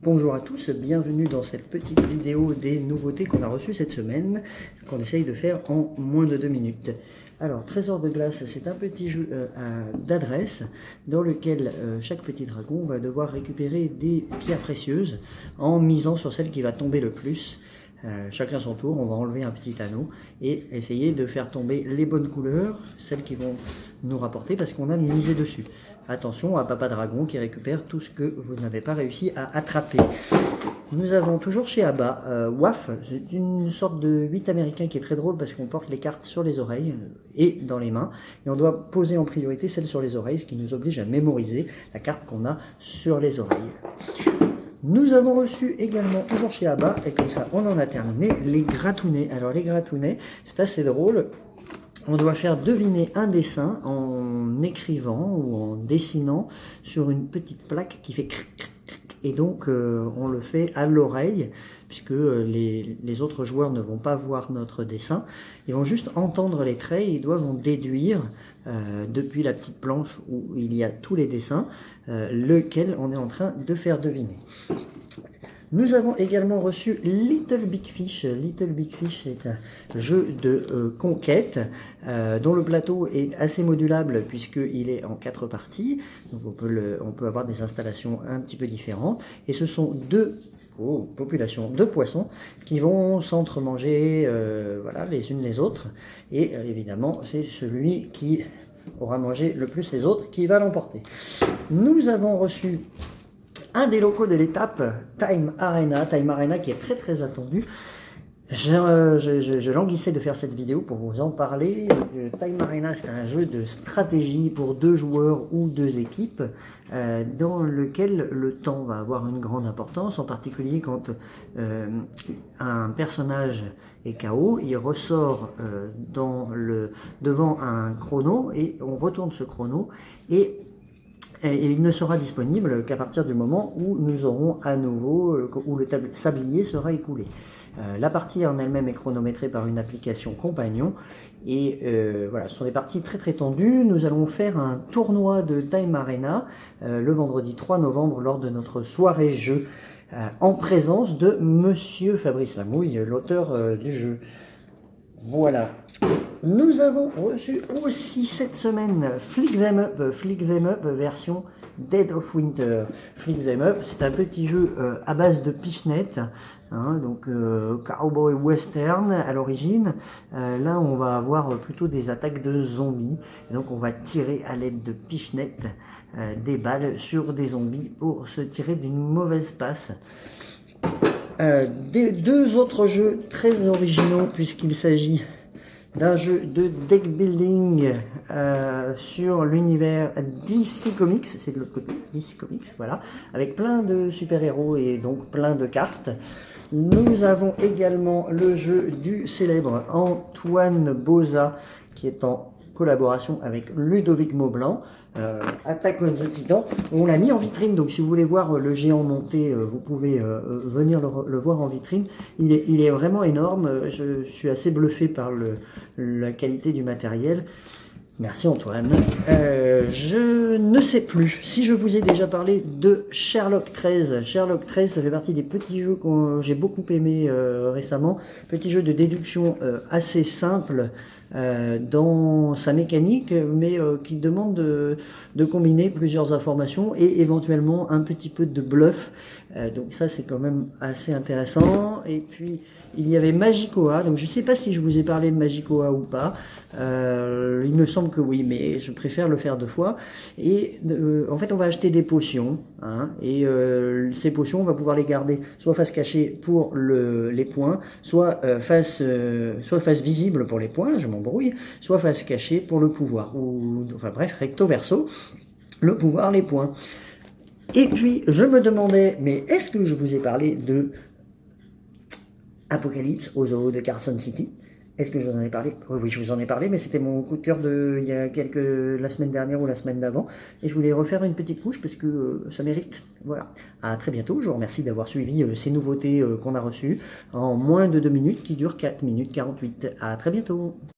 Bonjour à tous, bienvenue dans cette petite vidéo des nouveautés qu'on a reçues cette semaine, qu'on essaye de faire en moins de 2 minutes. Alors, Trésor de glace, c'est un petit jeu d'adresse dans lequel chaque petit dragon va devoir récupérer des pierres précieuses en misant sur celle qui va tomber le plus. Chacun son tour, on va enlever un petit anneau et essayer de faire tomber les bonnes couleurs, celles qui vont nous rapporter parce qu'on a misé dessus. Attention à Papa Dragon qui récupère tout ce que vous n'avez pas réussi à attraper. Nous avons toujours chez Abba WAF, c'est une sorte de 8 américain qui est très drôle parce qu'on porte les cartes sur les oreilles et dans les mains. Et on doit poser en priorité celle sur les oreilles, ce qui nous oblige à mémoriser la carte qu'on a sur les oreilles. Nous avons reçu également, toujours chez Abba, et comme ça on en a terminé, les gratounets. Alors les gratounets, c'est assez drôle. On doit faire deviner un dessin en écrivant ou en dessinant sur une petite plaque qui fait cric, cric, cric. Et donc on le fait à l'oreille, puisque les autres joueurs ne vont pas voir notre dessin. Ils vont juste entendre les traits et ils doivent en déduire depuis la petite planche où il y a tous les dessins, lequel on est en train de faire deviner. Nous avons également reçu Little Big Fish. Little Big Fish est un jeu de conquête dont le plateau est assez modulable puisqu'il est en 4 parties. Donc on peut avoir des installations un petit peu différentes. Et ce sont deux populations de poissons qui vont s'entre-manger voilà, les unes les autres. Et évidemment, c'est celui qui aura mangé le plus les autres qui va l'emporter. Nous avons reçu un des locaux de l'étape, Time Arena qui est très attendu. Je languissais de faire cette vidéo pour vous en parler. Time Arena, c'est un jeu de stratégie pour 2 joueurs ou 2 équipes, dans lequel le temps va avoir une grande importance, en particulier quand un personnage est KO, il ressort devant un chrono et on retourne ce chrono et il ne sera disponible qu'à partir du moment où nous aurons à nouveau, où le sablier sera écoulé. La partie en elle-même est chronométrée par une application compagnon et voilà, ce sont des parties très tendues. Nous allons faire un tournoi de Time Arena le vendredi 3 novembre lors de notre soirée jeu en présence de Monsieur Fabrice Lamouille, l'auteur du jeu. Voilà. Nous avons reçu aussi cette semaine Flick Them Up version Dead of Winter. Flick Them Up, c'est un petit jeu à base de pichenettes, hein, donc cowboy western à l'origine. Là, on va avoir plutôt des attaques de zombies. Et donc, on va tirer à l'aide de pichenettes des balles sur des zombies pour se tirer d'une mauvaise passe. 2 autres jeux très originaux puisqu'il s'agit d'un jeu de deck building sur l'univers DC Comics, c'est de l'autre côté, DC Comics, voilà, avec plein de super-héros et donc plein de cartes. Nous avons également le jeu du célèbre Antoine Boza qui est en collaboration avec Ludovic Maublanc, Attack on the Titan. On l'a mis en vitrine, donc si vous voulez voir le géant monter, vous pouvez venir le voir en vitrine. Il est vraiment énorme, je suis assez bluffé par la qualité du matériel. Merci Antoine. Je ne sais plus si je vous ai déjà parlé de Sherlock 13. Sherlock 13, ça fait partie des petits jeux que j'ai beaucoup aimé récemment. Petit jeu de déduction assez simple dans sa mécanique, mais qui demande de combiner plusieurs informations et éventuellement un petit peu de bluff. Donc ça, c'est quand même assez intéressant. Et puis, il y avait Magicoa, donc je ne sais pas si je vous ai parlé de Magicoa ou pas, il me semble que oui, mais je préfère le faire 2 fois. Et en fait, on va acheter des potions, hein, et ces potions, on va pouvoir les garder soit face cachée pour les points, soit face visible pour les points, je m'embrouille, soit face cachée pour le pouvoir, ou enfin bref, recto verso, le pouvoir, les points. Et puis, je me demandais, mais est-ce que je vous ai parlé de Apocalypse au zoo de Carson City? Est-ce que je vous en ai parlé? Oui, je vous en ai parlé, mais c'était mon coup de cœur il y a la semaine dernière ou la semaine d'avant. Et je voulais refaire une petite couche parce que ça mérite. Voilà. À très bientôt. Je vous remercie d'avoir suivi ces nouveautés qu'on a reçues en moins de 2 minutes qui durent 4 minutes 48. À très bientôt.